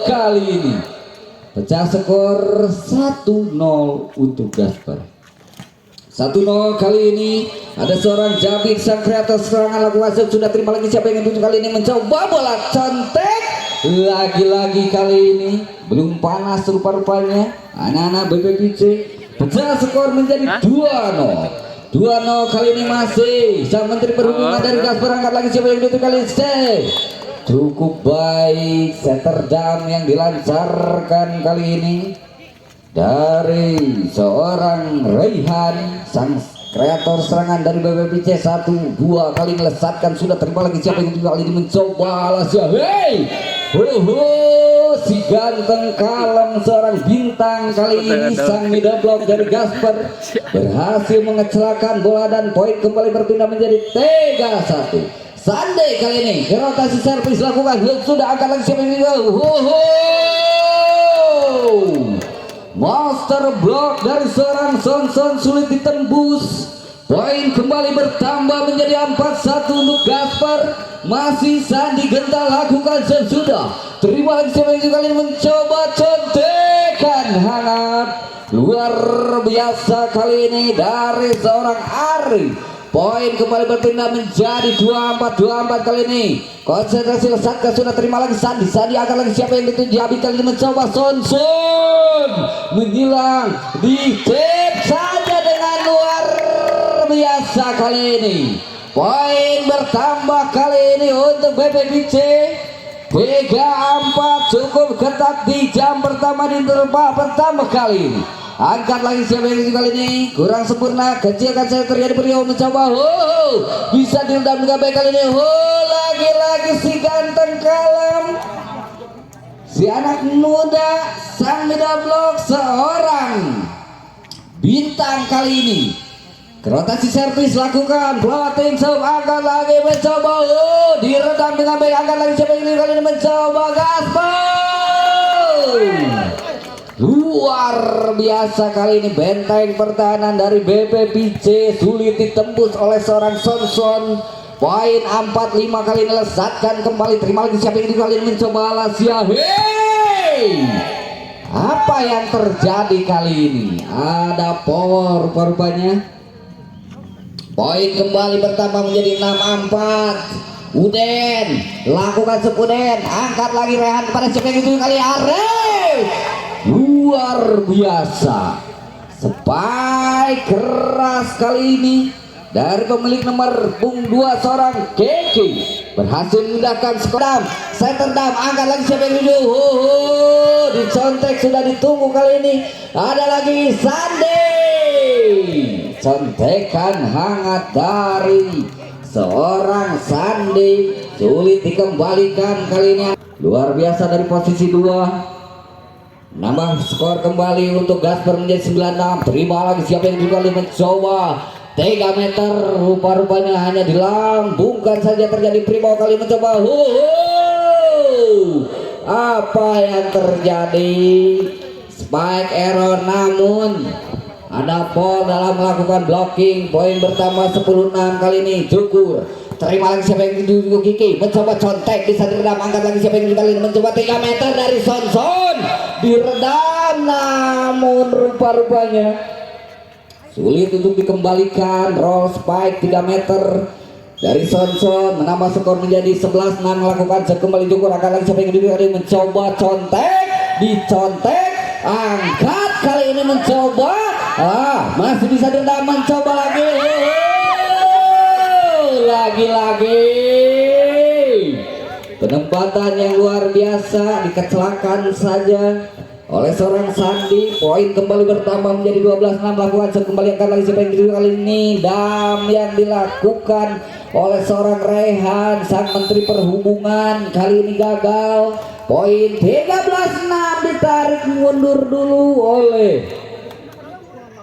kali ini pecah skor 1-0 untuk Gaspar. 1-0 kali ini ada seorang Jabir sang kreator serangan laku wasit sudah terima lagi siapa yang untuk kali ini mencoba bola contek lagi-lagi kali ini belum panas rupa-rupanya anak-anak BPPC pecah skor menjadi 2-0 kali ini masih sang menteri perhubungan dari Gaspar angkat lagi siapa yang untuk kali ini cukup baik setter dam yang dilancarkan kali ini dari seorang Raihan sang kreator serangan dari BPPC 1-2 kali melesatkan sudah terima lagi siapa yang kali ini mencoba alas ya si ganteng kalem seorang bintang kali ini sang middle block dari Gaspar berhasil mengecelakan bola dan poin kembali berpindah menjadi 3-1. Sunday kali ini rotasi servis lakukan sudah angkat lagi siapa yang monster block dari seorang Sonson sulit ditembus. Poin kembali bertambah menjadi 4-1 untuk Gaspar. Masih Sandi Gental lakukan sesudah. Terima lagi siapa yang kali ini mencoba contekan hangat. Luar biasa kali ini dari seorang Ari. Poin kembali berpindah menjadi 24 kali ini. Konsentrasi Lesatkan sudah terima lagi Sandi akan lagi siapa yang dituju Abi kali ini mencoba Sonson menghilang di tip saja dengan luar biasa kali ini. Poin bertambah kali ini untuk BPPC 3-4 cukup ketat di jam pertama di interval pertama kali ini. Angkat lagi siapa yang kali ini kurang sempurna kecilkan saya terjadi Priyo mencoba bisa diundang dengan baik kali ini lagi-lagi si ganteng kalem si anak muda sang middle block seorang bintang kali ini rotasi servis lakukan plotting sub angkat lagi mencoba diredam dengan baik angkat lagi siapa yang kali ini mencoba Gaspar. Luar biasa kali ini benteng pertahanan dari BPPC sulit ditembus oleh seorang Sonson. Poin 4-5 kali ini lesatkan kembali terima lagi siapa yang kali ini mencoba Alasia. Apa yang terjadi kali ini? Ada power rupanya. Poin kembali bertambah menjadi 6-4. Uden lakukan Uden angkat lagi Rehan kepada siapa yang kali Arif. Luar biasa spike keras kali ini dari pemilik nomor punggung 2 seorang Keki berhasil memindahkan skor center dam angkat lagi siapa yang dicontek sudah ditunggu kali ini ada lagi Sunday contekan hangat dari seorang Sunday sulit dikembalikan kali ini luar biasa dari posisi 2 nambah skor kembali untuk Gaspar menjadi 9-6 terima lagi siapa yang juga mencoba 3 meter rupa-rupanya hanya dilambungkan saja terjadi Primo kali mencoba apa yang terjadi spike error namun ada Paul dalam melakukan blocking poin bertambah 10-6 kali ini Cukur terima lagi siapa yang duduk Kiki mencoba contek bisa diredam angkat lagi siapa yang kali ini mencoba 3 meter dari Sonson diredam namun rupa-rupanya sulit untuk dikembalikan roll spike 3 meter dari Sonson menambah skor menjadi 11-6 melakukan kembali Cukur angkat lagi siapa yang duduk kali ini mencoba contek dicontek angkat kali ini mencoba masih bisa diredam mencoba lagi-lagi penempatan yang luar biasa dikecelakan saja oleh seorang Sandi. Poin kembali bertambah menjadi 12-6 lakukan kembali akan lagi siapa yang kali ini dam yang dilakukan oleh seorang Rehan sang menteri perhubungan kali ini gagal. Poin 13-6 ditarik mundur dulu oleh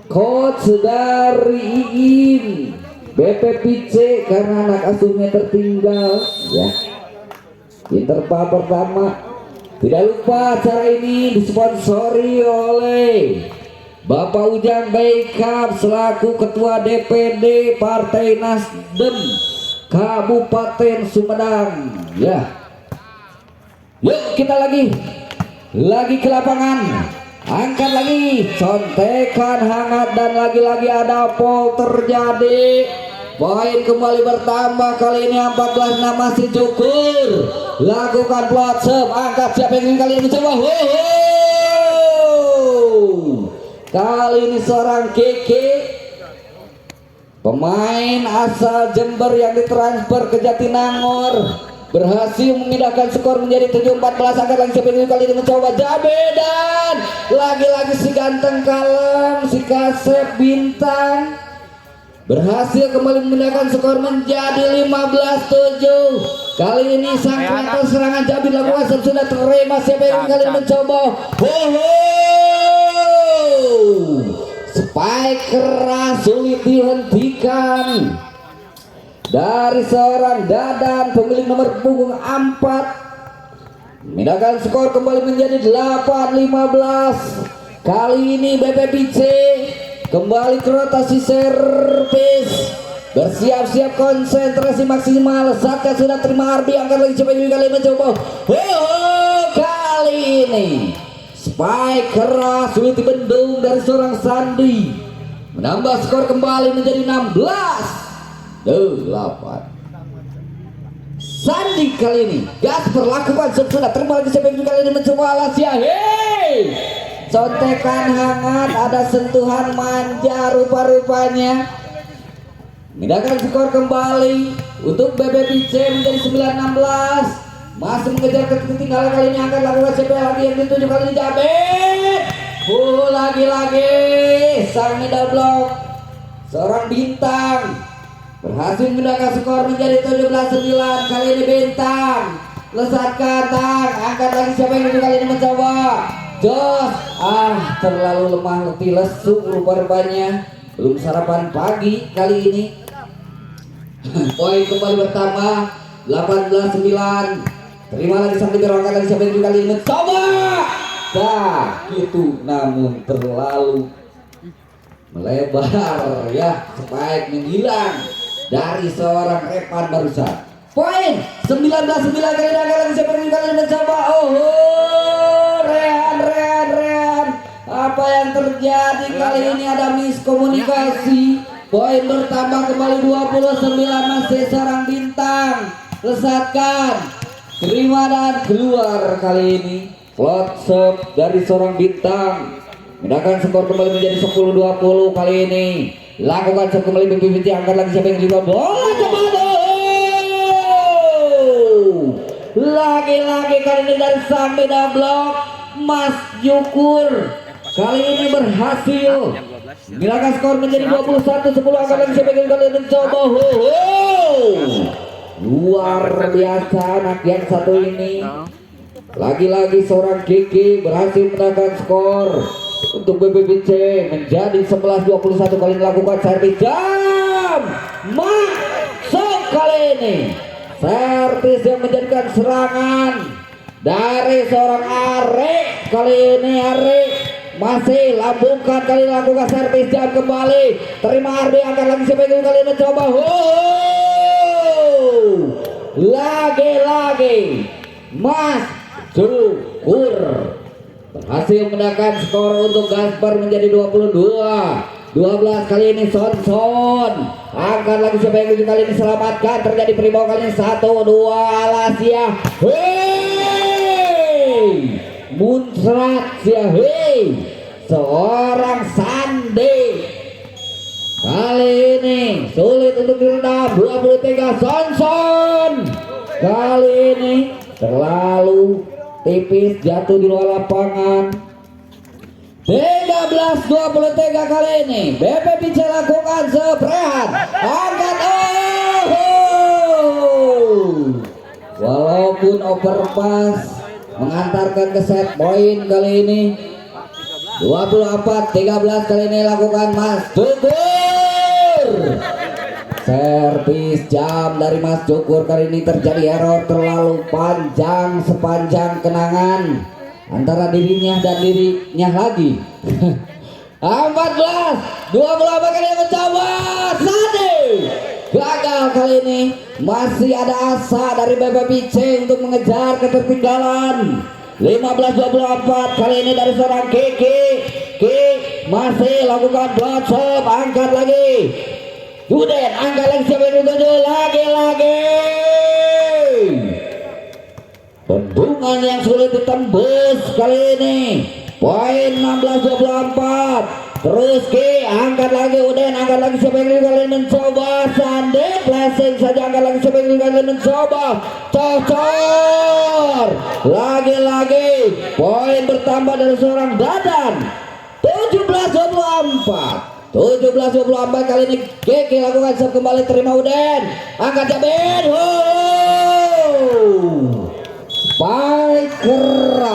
coach dari IIM BPPC karena anak asuhnya tertinggal ya. Interval pertama tidak lupa acara ini disponsori oleh Bapak Ujang Baikap selaku Ketua DPD Partai Nasdem Kabupaten Sumedang ya. Yuk kita lagi lagi ke lapangan, angkat lagi, contekan hangat dan lagi-lagi ada foul terjadi. Poin kembali bertambah, kali ini 14-6 masih cukur. Lakukan plot serve, angkat, siapa yang ingin kali ini mencoba? Kali ini seorang Keke, pemain asal Jember yang ditransfer ke Jatinangor, berhasil memindahkan skor menjadi 7-14. Angkat lagi, siapa yang kali ini mencoba? Jabedan, lagi-lagi si ganteng kalem, si Kasep Bintang berhasil kembali memindahkan skor menjadi 15-7. Kali ini sang kreator serangan Jabir lakukan sudah terima, siapa yang kali ini mencoba? Spike keras sulit dihentikan dari seorang Dadan, pemilik nomor punggung 4. Memindahkan skor kembali menjadi 8-15. Kali ini BPPC kembali ke rotasi servis, bersiap-siap, konsentrasi maksimal. Saka sudah terima Arbi, angkat lagi, coba kali mencoba. Kali ini spike keras sulit dibendung dari seorang Sandi, menambah skor kembali menjadi 16-8. Sandi kali ini gas berlakukan, sudah terima lagi, siapa kali ini mencoba Alasia. Contekan hangat, ada sentuhan manja rupa-rupanya. Memindahkan skor kembali untuk BBPC menjadi 9-16. Masih mengejar ketinggalan, kali ini angkat lakukan CP lagi yang dituju, kali ini Jabir. Lagi-lagi sang middle block seorang Bintang berhasil memindahkan skor menjadi 17-9. Kali ini Bintang lesatkan tang, angkat lagi, siapa yang kali ini mencoba? Jos, terlalu lemah, letih, lesu rupa-rupanya, belum sarapan pagi kali ini. Poin kembali bertambah 18-9. Terima lagi sang libero, angkat lagi, siapa yang kali ini mencoba? Itu namun terlalu melebar ya, spike menghilang dari seorang Repan barusan. Poin 19-9, kali ini angkat lagi, siapa yang kali ini mencoba? Rehan, apa yang terjadi kali ini? Ada miskomunikasi. Poin bertambah kembali 29, masih seorang Bintang lesatkan, terima dan keluar. Kali ini float serve dari seorang Bintang, memindahkan skor kembali menjadi 10-20. Kali ini lakukan serve kembali BPPC, angkat lagi, siapa yang juga bola coba. Lagi-lagi kali ini dari sang beda blok Mas Jukur, kali ini berhasil memindahkan skor menjadi 21-10. Angkat lagi, siapa yang kali ini mencoba? Luar biasa anak yang satu ini. Lagi-lagi seorang Kiki berhasil memindahkan skor untuk BPPC menjadi 11-21. Kali ini lakukan servis jam masuk, kali ini servis yang menjadikan serangan dari seorang Arek. Kali ini Arek masih lambungkan, kali lakukan servis jam kembali, terima Arbi, angkat lagi, siapa yang kali ini mencoba? Lagi-lagi Mas Jukur berhasil memindahkan skor untuk Gaspar menjadi 22-12. Kali ini Son, angkat lagi, siapa yang kali ini selamatkan, terjadi Primau, kali ini 1-2 Alasia. Muncrat seorang Sandi, kali ini sulit untuk diredam. 23 Son kali ini terlalu tipis, jatuh di luar lapangan. 13-23 kali ini BPPC lakukan seprehan, angkat, walaupun overpass mengantarkan ke set point. Kali ini 24-13. Kali ini lakukan Mas Jukur, servis jam dari Mas Jukur. Kali ini terjadi error terlalu panjang, sepanjang kenangan antara dirinya dan dirinya lagi. 14-24 kali ini mencoba Sandi, gagal. Kali ini masih ada asa dari BPPC untuk mengejar ketertinggalan. 15-24 kali ini dari seorang Kiki. Masih lakukan blossom, angkat lagi. Uden angkat lagi, siapa yang dituju lagi. Bendungan yang sulit ditembus kali ini. Poin 16-24. Terus angkat lagi Uden, angkat lagi, siapa yang kalian mencoba. Sandi blessing saja, angkat lagi, siapa yang kalian mencoba. Cocor lagi. Poin bertambah dari seorang Dadan. 17-24 kali ini Kiki lakukan serve kembali, terima Uden, angkat Jabin. Baik keras.